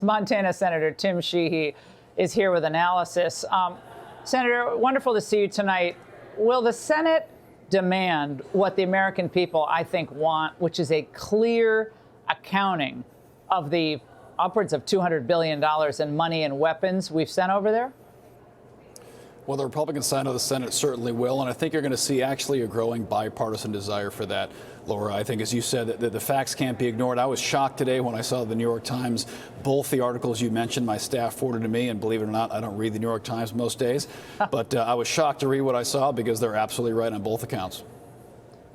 Montana Senator Tim Sheehy is here with analysis. Senator, wonderful to see you tonight. Will the Senate demand what the American people, I think, want, which is a clear accounting of the upwards of $200 billion in money and weapons we've sent over there? Well, the Republican side of the Senate certainly will, and I think you're going to see actually a growing bipartisan desire for that, Laura. I think, as you said, that the facts can't be ignored. I was shocked today when I saw the New York Times, both the articles you mentioned, my staff forwarded to me, and believe it or not, I don't read the New York Times most days, but I was shocked to read what I saw because they're absolutely right on both accounts.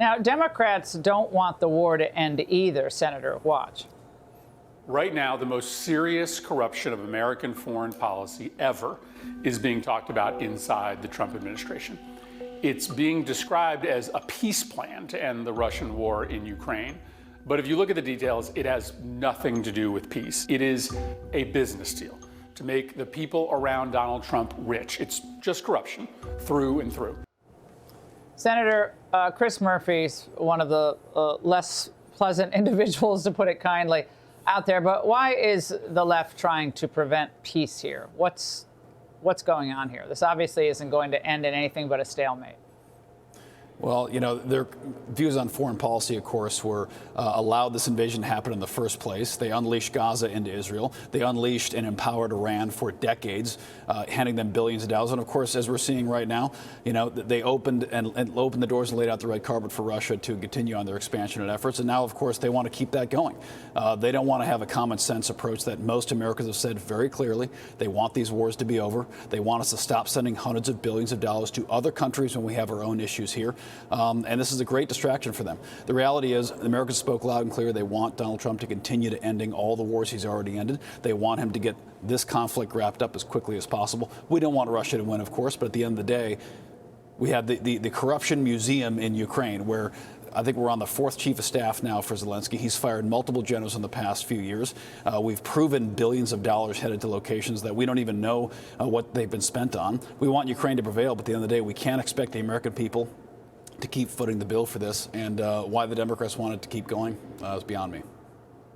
Now, Democrats don't want the war to end either, Senator. Watch. Right now, the most serious corruption of American foreign policy ever is being talked about inside the Trump administration. It's being described as a peace plan to end the Russian war in Ukraine. But if you look at the details, it has nothing to do with peace. It is a business deal to make the people around Donald Trump rich. It's just corruption through and through. Senator, Chris Murphy's one of the less pleasant individuals, to put it kindly, out there. But why is the left trying to prevent peace here? What's going on here? This obviously isn't going to end in anything but a stalemate. Well, you know, their views on foreign policy, of course, were allowed this invasion to happen in the first place. They unleashed Gaza into Israel. They unleashed and empowered Iran for decades, handing them billions of dollars. And of course, as we're seeing right now, you know, they opened the doors and laid out the red carpet for Russia to continue on their expansion and efforts. And now, of course, they want to keep that going. They don't want to have a common sense approach that most Americans have said very clearly. They want these wars to be over. They want us to stop sending hundreds of billions of dollars to other countries when we have our own issues here. And this is a great distraction for them. The reality is, the Americans spoke loud and clear. They want Donald Trump to continue to ending all the wars he's already ended. They want him to get this conflict wrapped up as quickly as possible. We don't want Russia to win, of course, but at the end of the day, we have the corruption museum in Ukraine, where I think we're on the fourth chief of staff now for Zelensky. He's fired multiple generals in the past few years. We've proven billions of dollars headed to locations that we don't even know what they've been spent on. We want Ukraine to prevail, but at the end of the day, we can't expect the American people to keep footing the bill for this, and why the Democrats want it to keep going is beyond me.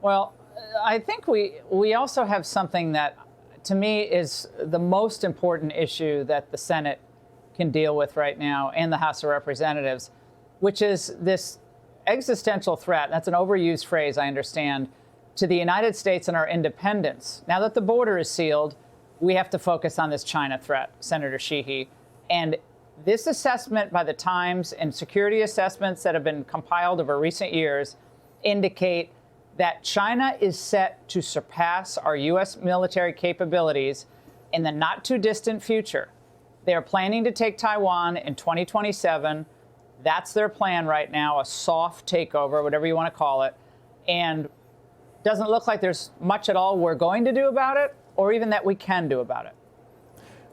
Well, I think we also have something that, to me, is the most important issue that the Senate can deal with right now, and the House of Representatives, which is this existential threat. That's an overused phrase, I understand, to the United States and our independence. Now that the border is sealed, we have to focus on this China threat, Senator Sheehy. And this assessment by the Times and security assessments that have been compiled over recent years indicate that China is set to surpass our U.S. military capabilities in the not too distant future. They are planning to take Taiwan in 2027. That's their plan right now, a soft takeover, whatever you want to call it. And doesn't look like there's much at all we're going to do about it, or even that we can do about it.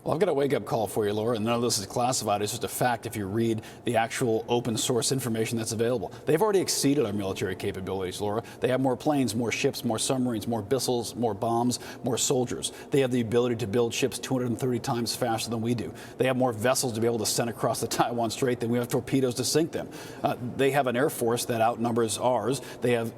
Well, I've got a wake-up call for you, Laura, and none of this is classified. It's just a fact if you read the actual open source information that's available. They've already exceeded our military capabilities, Laura. They have more planes, more ships, more submarines, more missiles, more bombs, more soldiers. They have the ability to build ships 230 times faster than we do. They have more vessels to be able to send across the Taiwan Strait than we have torpedoes to sink them. They have an air force that outnumbers ours. They have,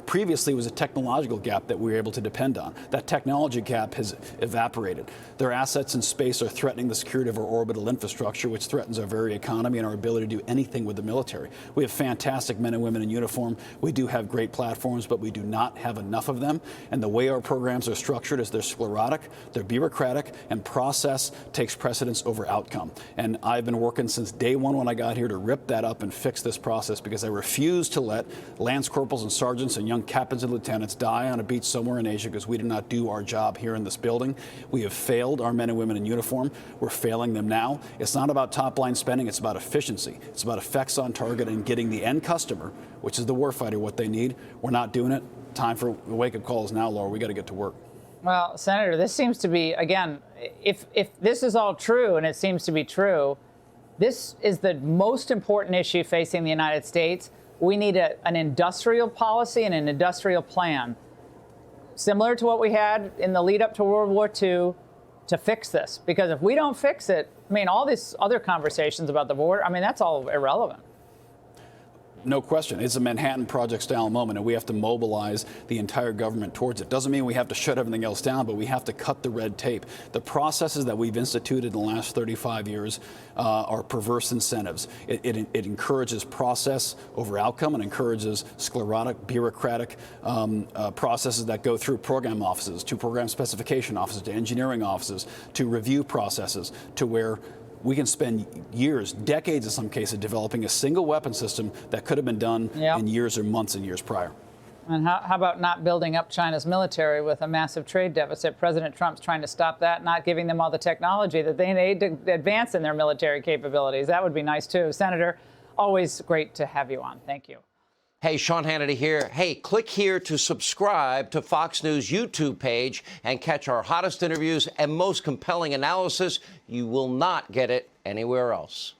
previously was a technological gap that we were able to depend on. That technology gap has evaporated. Their assets in space are threatening the security of our orbital infrastructure, which threatens our very economy and our ability to do anything with the military. We have fantastic men and women in uniform. We do have great platforms, but we do not have enough of them. And the way our programs are structured is they're sclerotic, they're bureaucratic, and process takes precedence over outcome. And I've been working since day one when I got here to rip that up and fix this process, because I refuse to let lance corporals and sergeants and young captains and lieutenants die on a beach somewhere in Asia because we did not do our job here in this building. We have failed our men and women in uniform. We're failing them now. It's not about top-line spending. It's about efficiency. It's about effects on target and getting the end customer, which is the warfighter, what they need. We're not doing it. Time for the wake-up calls now, Laura. We got to get to work. Well, Senator, this seems to be, again, if this is all true, and it seems to be true, this is the most important issue facing the United States. We need an industrial policy and an industrial plan, similar to what we had in the lead up to World War II, to fix this. Because if we don't fix it, I mean, all these other conversations about the border, I mean, that's all irrelevant. No question. It's a Manhattan Project style moment, and we have to mobilize the entire government towards it. Doesn't mean we have to shut everything else down, but we have to cut the red tape. The processes that we've instituted in the last 35 years are perverse incentives. It encourages process over outcome and encourages sclerotic, bureaucratic processes that go through program offices, to program specification offices, to engineering offices, to review processes, to where we can spend years, decades in some cases, developing a single weapon system that could have been done in years or months and years prior. And how about not building up China's military with a massive trade deficit? President Trump's trying to stop that, not giving them all the technology that they need to advance in their military capabilities. That would be nice, too. Senator, always great to have you on. Thank you. Hey, Sean Hannity here. Hey, click here to subscribe to Fox News YouTube page and catch our hottest interviews and most compelling analysis. You will not get it anywhere else.